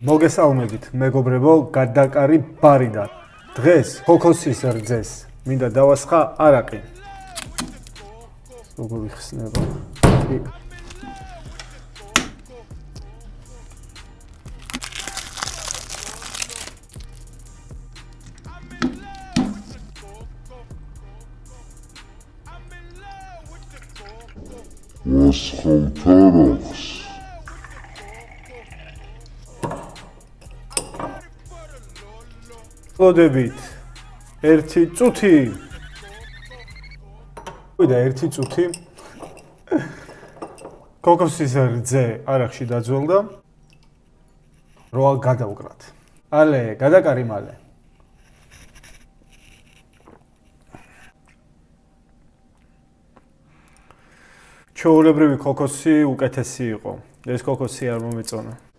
მოგესალმებით, მეგობრებო, გადაკარი ბარიდან. დღეს ქოქოსის რძეს მინდა დავასხა არაყი. როგორ იხსნება? Wasxaltaraqs. ლოდებით. ერთი წუთი. ვიდა ერთი წუთი. ქოქოსის რძე არახში დაძველდა. როა გადავკრათ. ალე, გადაკარი მალე. ჩვეულებრივი ქოქოსი უკეთესი იყო. ეს ქოქოსი არ მომეწონა.